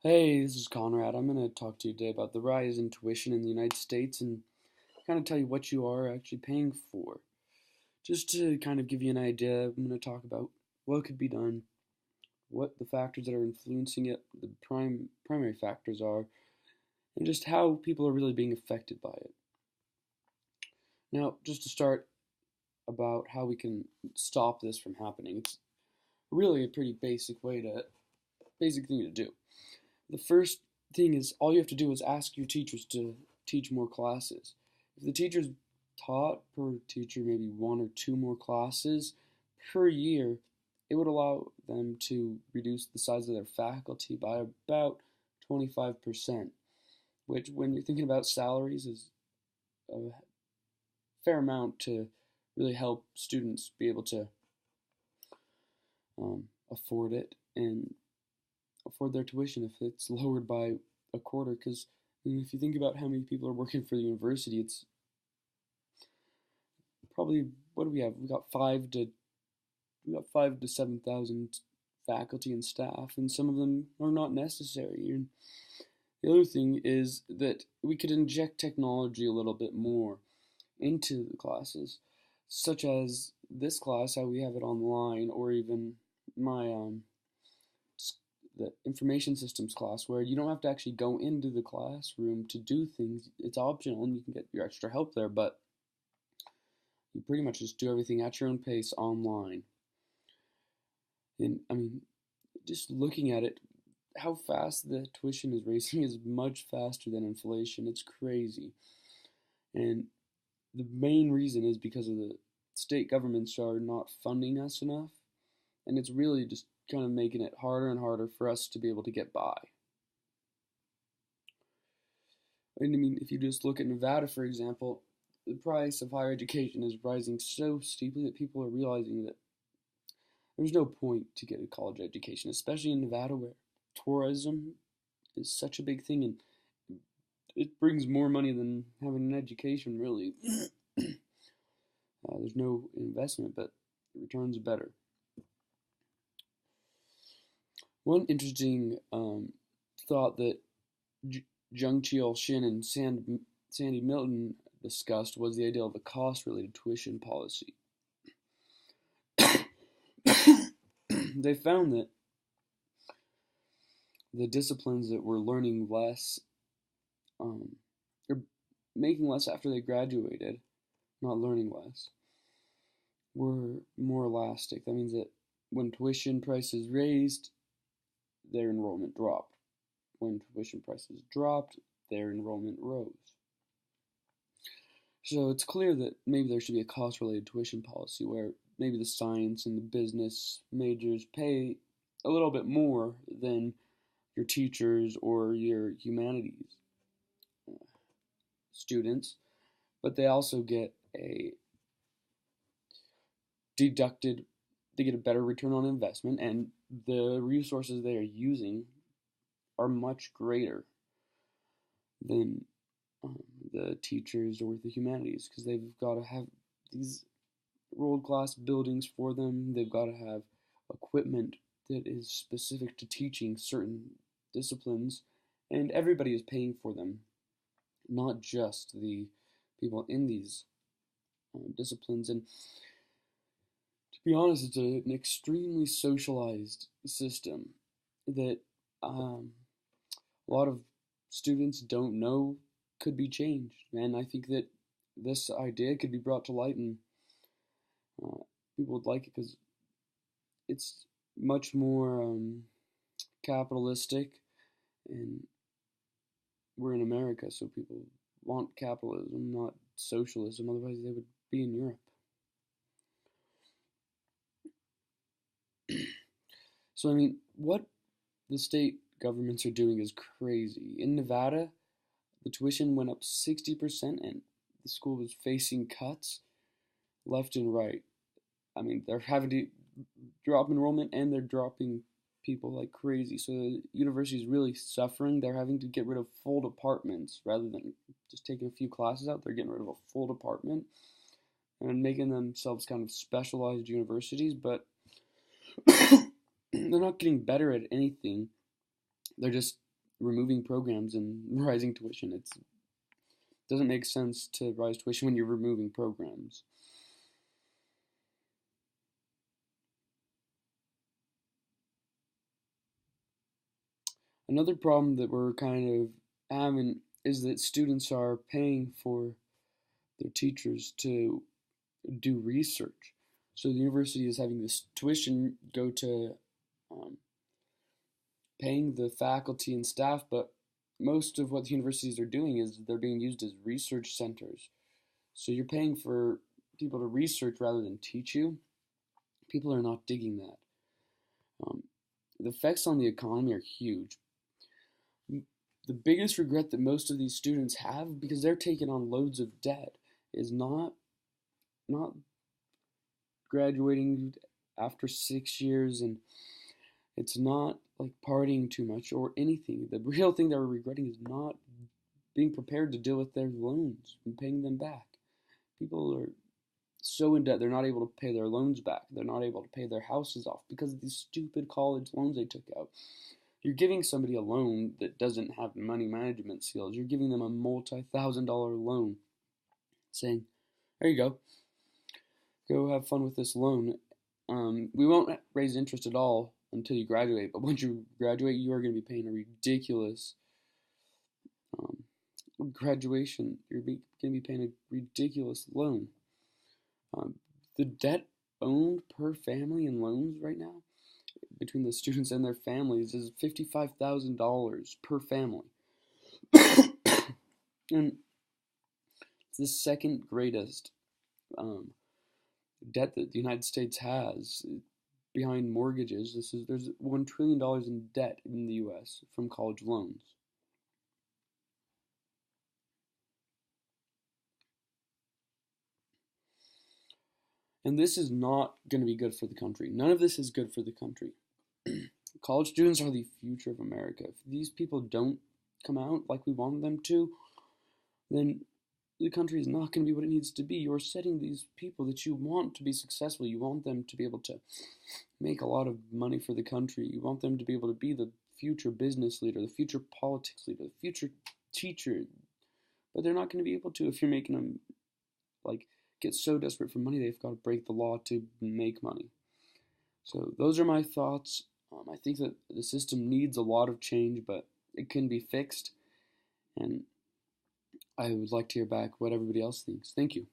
Hey, this is Conrad. I'm going to talk to you today about the rise in tuition in the United States and kind of tell you what you are actually paying for. Just to kind of give you an idea, I'm going to talk about what could be done, what the factors that are influencing it, the primary factors are, and just how people are really being affected by it. Now, just to start about how we can stop this from happening, it's really a pretty basic thing to do. The first thing is all you have to do is ask your teachers to teach more classes. If the teachers taught per teacher maybe one or two more classes per year, it would allow them to reduce the size of their faculty by about 25%, which, when you're thinking about salaries, is a fair amount to really help students be able to afford it and afford their tuition if it's lowered by a quarter. Because if you think about how many people are working for the university, it's probably, what do we have? We got 5 to 7,000 faculty and staff, and some of them are not necessary. And the other thing is that we could inject technology a little bit more into the classes, such as this class, how we have it online, or even my the information systems class, where you don't have to actually go into the classroom to do things. It's optional and you can get your extra help there, but you pretty much just do everything at your own pace online. And I mean, just looking at it, how fast the tuition is raising is much faster than inflation. It's crazy. And the main reason is because of the state governments are not funding us enough. And it's really just kind of making it harder and harder for us to be able to get by. And I mean, if you just look at Nevada, for example, the price of higher education is rising so steeply that people are realizing that there's no point to get a college education, especially in Nevada where tourism is such a big thing and it brings more money than having an education, really. There's no investment, but the returns are better. One interesting thought that Jung Cheol Shin and Sandy Milton discussed was the idea of a cost-related tuition policy. They found that the disciplines that were learning less, or making less after they graduated, not learning less, were more elastic. That means that when tuition prices raised, their enrollment dropped. When tuition prices dropped, their enrollment rose. So it's clear that maybe there should be a cost-related tuition policy where maybe the science and the business majors pay a little bit more than your teachers or your humanities students, but they also get a deducted, they get a better return on investment, and the resources they are using are much greater than the teachers or the humanities, because they've got to have these world-class buildings for them. They've got to have equipment that is specific to teaching certain disciplines, and everybody is paying for them, not just the people in these disciplines. And to be honest, it's an extremely socialized system that a lot of students don't know could be changed. And I think that this idea could be brought to light, and people would like it because it's much more capitalistic, and we're in America, so people want capitalism, not socialism. Otherwise, they would be in Europe. So, I mean, what the state governments are doing is crazy. In Nevada, the tuition went up 60%, and the school was facing cuts left and right. I mean, they're having to drop enrollment and they're dropping people like crazy. So the university is really suffering. They're having to get rid of full departments rather than just taking a few classes out. They're getting rid of a full department and making themselves kind of specialized universities, but they're not getting better at anything. They're just removing programs and rising tuition. It doesn't make sense to rise tuition when you're removing programs. Another problem that we're kind of having is that students are paying for their teachers to do research. So the university is having this tuition go to um, paying the faculty and staff, but most of what the universities are doing is they're being used as research centers. So you're paying for people to research rather than teach you. People are not digging that. Um, the effects on the economy are huge. The biggest regret that most of these students have, because they're taking on loads of debt, is not graduating after 6 years, and it's not like partying too much or anything. The real thing they're regretting is not being prepared to deal with their loans and paying them back. People are so in debt they're not able to pay their loans back. They're not able to pay their houses off because of these stupid college loans they took out. You're giving somebody a loan that doesn't have money management skills. You're giving them a multi-thousand-dollar loan, saying, "There you go. Go have fun with this loan. We won't raise interest at all until you graduate. But once you graduate, you are going to be paying a ridiculous um, graduation. You're going to be paying a ridiculous loan. Um, the debt owned per family in loans right now between the students and their families is $55,000 per family, and it's the second greatest um, debt that the United States has behind mortgages. There's $1 trillion in debt in the U.S. from college loans. And this is not going to be good for the country. None of this is good for the country. College students are the future of America. If these people don't come out like we want them to, then the country is not going to be what it needs to be. You're setting these people that you want to be successful. You want them to be able to make a lot of money for the country. You want them to be able to be the future business leader, the future politics leader, the future teacher. But they're not going to be able to if you're making them like get so desperate for money they've got to break the law to make money. So those are my thoughts. I think that the system needs a lot of change, but it can be fixed. And I would like to hear back what everybody else thinks. Thank you.